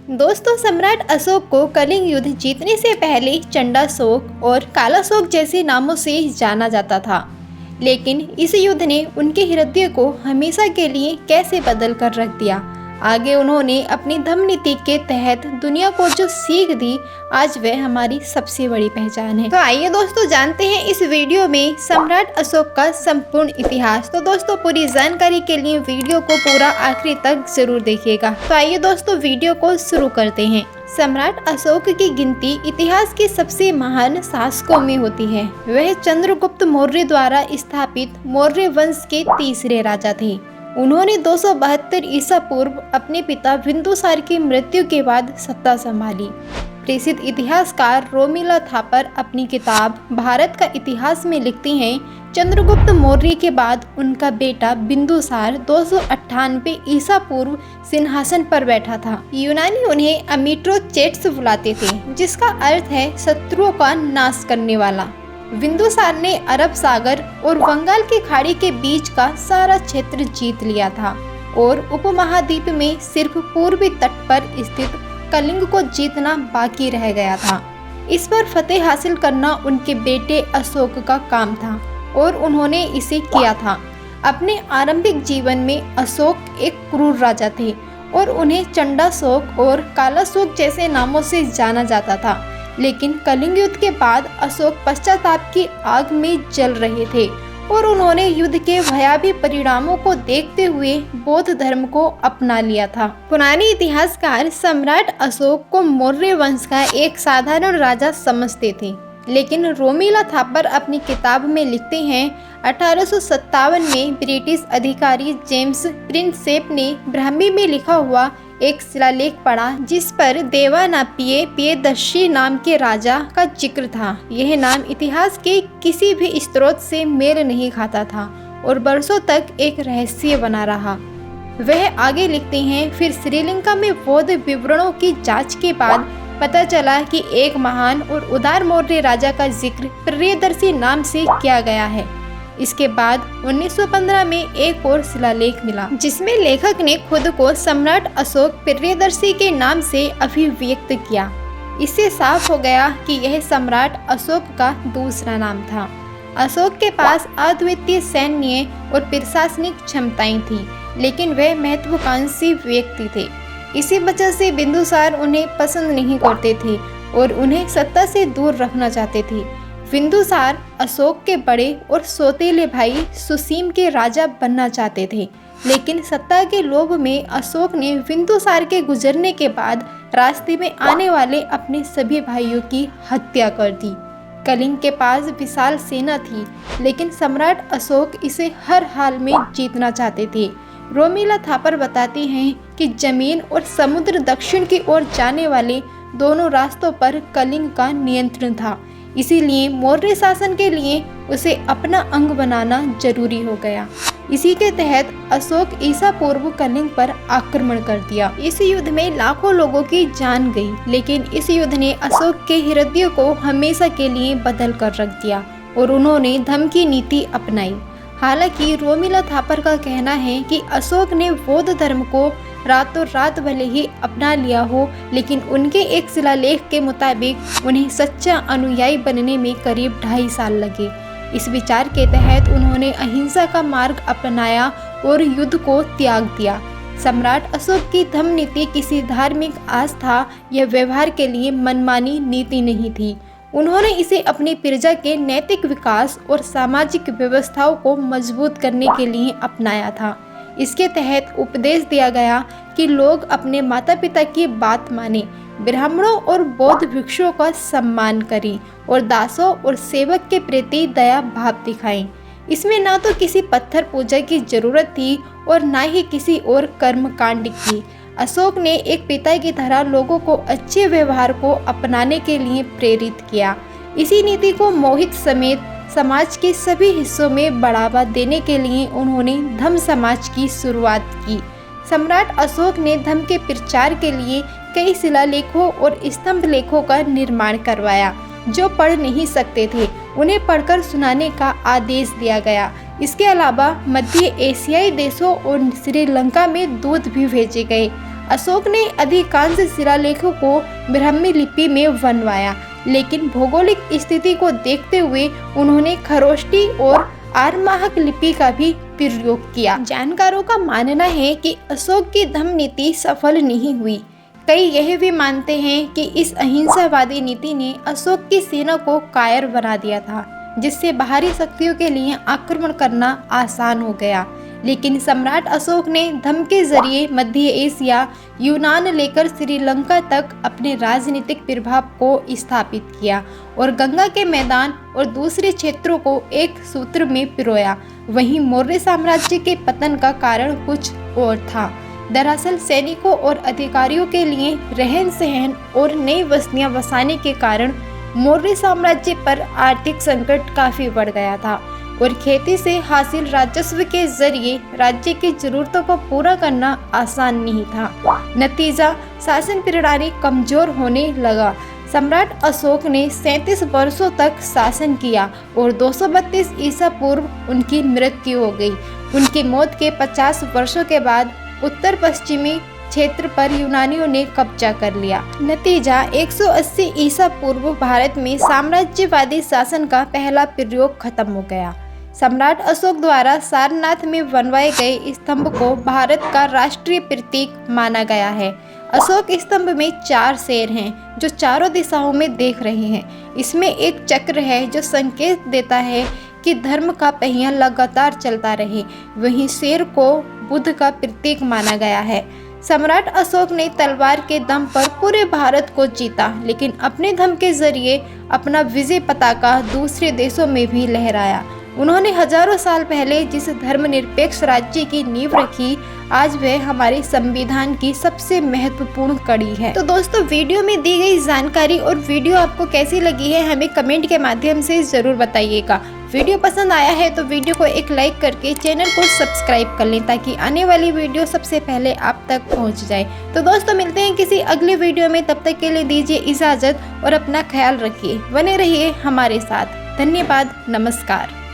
दोस्तों, सम्राट अशोक को कलिंग युद्ध जीतने से पहले चंडाशोक और कालाशोक जैसे नामों से जाना जाता था। लेकिन इस युद्ध ने उनके हृदय को हमेशा के लिए कैसे बदल कर रख दिया। आगे उन्होंने अपनी धम्म नीति के तहत दुनिया को जो सीख दी, आज वह हमारी सबसे बड़ी पहचान है। तो आइए दोस्तों, जानते हैं इस वीडियो में सम्राट अशोक का संपूर्ण इतिहास। तो दोस्तों, पूरी जानकारी के लिए वीडियो को पूरा आखिरी तक जरूर देखिएगा। तो आइए दोस्तों, वीडियो को शुरू करते हैं। सम्राट अशोक की गिनती इतिहास के सबसे महान शासकों में होती है। वह चंद्रगुप्त मौर्य द्वारा स्थापित मौर्य वंश के तीसरे राजा थे। उन्होंने 272 ईसा पूर्व अपने पिता बिंदुसार की मृत्यु के बाद सत्ता संभाली। प्रसिद्ध इतिहासकार रोमिला थापर अपनी किताब भारत का इतिहास में लिखती हैं, चंद्रगुप्त मौर्य के बाद उनका बेटा बिंदुसार 298 ईसा पूर्व सिंहासन पर बैठा था। यूनानी उन्हें अमिट्रोचेट्स बुलाते थे, जिसका अर्थ है शत्रुओं का नाश करने वाला। बिंदुसार ने अरब सागर और बंगाल की खाड़ी के बीच का सारा क्षेत्र जीत लिया था और उपमहाद्वीप में सिर्फ पूर्वी तट पर स्थित कलिंग को जीतना बाकी रह गया था। इस पर फतेह हासिल करना उनके बेटे अशोक का काम था और उन्होंने इसे किया था। अपने आरंभिक जीवन में अशोक एक क्रूर राजा थे और उन्हें चंडाशोक और कालाशोक जैसे नामों से जाना जाता था। लेकिन कलिंग युद्ध के बाद अशोक पश्चाताप की आग में जल रहे थे और उन्होंने युद्ध के भयावह परिणामों को देखते हुए बौद्ध धर्म को अपना लिया था। पुराने इतिहासकार सम्राट अशोक को मौर्य वंश का एक साधारण राजा समझते थे, लेकिन रोमिला थापर अपनी किताब में लिखते हैं, 1857 में ब्रिटिश अधिकारी जेम्स प्रिंसेप ने ब्राह्मी में लिखा हुआ एक शिलालेख पढ़ा, जिस पर देवानापिय प्रियदर्शी नाम के राजा का जिक्र था। यह नाम इतिहास के किसी भी स्रोत से मेल नहीं खाता था और वर्षों तक एक रहस्य बना रहा। वह आगे लिखते हैं, फिर श्रीलंका में बौद्ध विवरणों की जांच के बाद पता चला कि एक महान और उदार मौर्य राजा का जिक्र प्रियदर्शी नाम से किया गया है। इसके बाद 1915 में एक और शिलालेख मिला, जिसमें लेखक ने खुद को सम्राट अशोक प्रियदर्शी के नाम से अभिव्यक्त किया। इससे साफ हो गया कि यह सम्राट अशोक का दूसरा नाम था। अशोक के पास अद्वितीय सैन्य और प्रशासनिक क्षमताएं थी, लेकिन वह महत्वाकांक्षी व्यक्ति थे। इसी वजह से बिंदुसार उन्हें पसंद नहीं करते थे और उन्हें सत्ता से दूर रखना चाहते थे। बिंदुसार अशोक के बड़े और सौतेले भाई सुसीम के राजा बनना चाहते थे, लेकिन सत्ता के लोभ में अशोक ने बिंदुसार के गुजरने के बाद रास्ते में आने वाले अपने सभी भाइयों की हत्या कर दी। कलिंग के पास विशाल सेना थी, लेकिन सम्राट अशोक इसे हर हाल में जीतना चाहते थे। रोमिला थापर बताती हैं कि जमीन और समुद्र दक्षिण की ओर जाने वाले दोनों रास्तों पर कलिंग का नियंत्रण था, इसीलिए मौर्य शासन के लिए उसे अपना अंग बनाना जरूरी हो गया। इसी के तहत अशोक ईसा पूर्व कलिंग पर आक्रमण कर दिया। इस युद्ध में लाखों लोगों की जान गई, लेकिन इस युद्ध ने अशोक के हृदय को हमेशा के लिए बदल कर रख दिया और उन्होंने धम्म की नीति अपनाई। हालांकि रोमिला थापर का कहना है कि अशोक ने बौद्ध धर्म को रातों रात भले ही अपना लिया हो, लेकिन उनके एक शिलालेख के मुताबिक उन्हें सच्चा अनुयायी बनने में करीब 2.5 साल लगे। इस विचार के तहत उन्होंने अहिंसा का मार्ग अपनाया और युद्ध को त्याग दिया। सम्राट अशोक की धम्म नीति किसी धार्मिक आस्था या व्यवहार के लिए मनमानी नीति नहीं थी। उन्होंने इसे अपनी प्रजा के नैतिक विकास और सामाजिक व्यवस्थाओं को मजबूत करने के लिए अपनाया था। इसके तहत उपदेश दिया गया कि लोग अपने माता पिता की बात माने, ब्राह्मणों और बौद्ध भिक्षुओं का सम्मान करें और दासों और सेवक के प्रति दया भाव दिखाएं। इसमें ना तो किसी पत्थर पूजा की जरूरत थी और ना ही किसी और कर्म कांड की। अशोक ने एक पिता की तरह लोगों को अच्छे व्यवहार को अपनाने के लिए प्रेरित किया। इसी नीति को मोहित समेत समाज के सभी हिस्सों में बढ़ावा देने के लिए उन्होंने धम्म समाज की शुरुआत की। सम्राट अशोक ने धम्म के प्रचार के लिए कई शिलालेखों और स्तंभ लेखों का निर्माण करवाया। जो पढ़ नहीं सकते थे उन्हें पढ़कर सुनाने का आदेश दिया गया। इसके अलावा मध्य एशियाई देशों और श्रीलंका में दूत भी भेजे गए। अशोक ने अधिकांश शिलालेखों को ब्राह्मी लिपि में बनवाया, लेकिन भौगोलिक स्थिति को देखते हुए उन्होंने खरोष्टी और आरमाहक लिपि का भी प्रयोग किया। जानकारों का मानना है कि अशोक की धम्म नीति सफल नहीं हुई। कई यह भी मानते हैं कि इस अहिंसावादी नीति ने अशोक की सेना को कायर बना दिया था, जिससे बाहरी शक्तियों के लिए आक्रमण करना आसान हो गया। लेकिन सम्राट अशोक ने धम्म के जरिए मध्य एशिया, यूनान लेकर श्रीलंका तक अपने राजनीतिक प्रभाव को स्थापित किया और गंगा के मैदान और दूसरे क्षेत्रों को एक सूत्र में पिरोया। वहीं मौर्य साम्राज्य के पतन का कारण कुछ और था। दरअसल सैनिकों और अधिकारियों के लिए रहन सहन और नई बस्तियां बसाने के कारण मौर्य साम्राज्य पर आर्थिक संकट काफी बढ़ गया था और खेती से हासिल राजस्व के जरिए राज्य की जरूरतों को पूरा करना आसान नहीं था। नतीजा, शासन प्रणाली कमजोर होने लगा। सम्राट अशोक ने 37 वर्षों तक शासन किया और 232 ईसा पूर्व उनकी मृत्यु हो गई। उनकी मौत के 50 वर्षों के बाद उत्तर पश्चिमी क्षेत्र पर यूनानियों ने कब्जा कर लिया। नतीजा, 180 ईसा पूर्व भारत में साम्राज्यवादी शासन का पहला प्रयोग खत्म हो गया। सम्राट अशोक द्वारा सारनाथ में बनवाए गए स्तंभ को भारत का राष्ट्रीय प्रतीक माना गया है। अशोक स्तंभ में 4 शेर हैं जो चारों दिशाओं में देख रहे हैं। इसमें एक चक्र है जो संकेत देता है कि धर्म का पहिया लगातार चलता रहे। वहीं शेर को बुद्ध का प्रतीक माना गया है। सम्राट अशोक ने तलवार के दम पर पूरे भारत को जीता, लेकिन अपने दम के जरिए अपना विजय पताका दूसरे देशों में भी लहराया। उन्होंने हजारों साल पहले जिस धर्मनिरपेक्ष राज्य की नींव रखी, आज वह हमारे संविधान की सबसे महत्वपूर्ण कड़ी है। तो दोस्तों, वीडियो में दी गई जानकारी और वीडियो आपको कैसी लगी है हमें कमेंट के माध्यम से जरूर बताइएगा। वीडियो पसंद आया है तो वीडियो को एक लाइक करके चैनल को सब्सक्राइब कर लें ताकि आने वाली वीडियो सबसे पहले आप तक पहुंच जाए। तो दोस्तों, मिलते हैं किसी अगले वीडियो में। तब तक के लिए दीजिए इजाजत और अपना ख्याल रखिए। बने रहिए हमारे साथ। धन्यवाद। नमस्कार।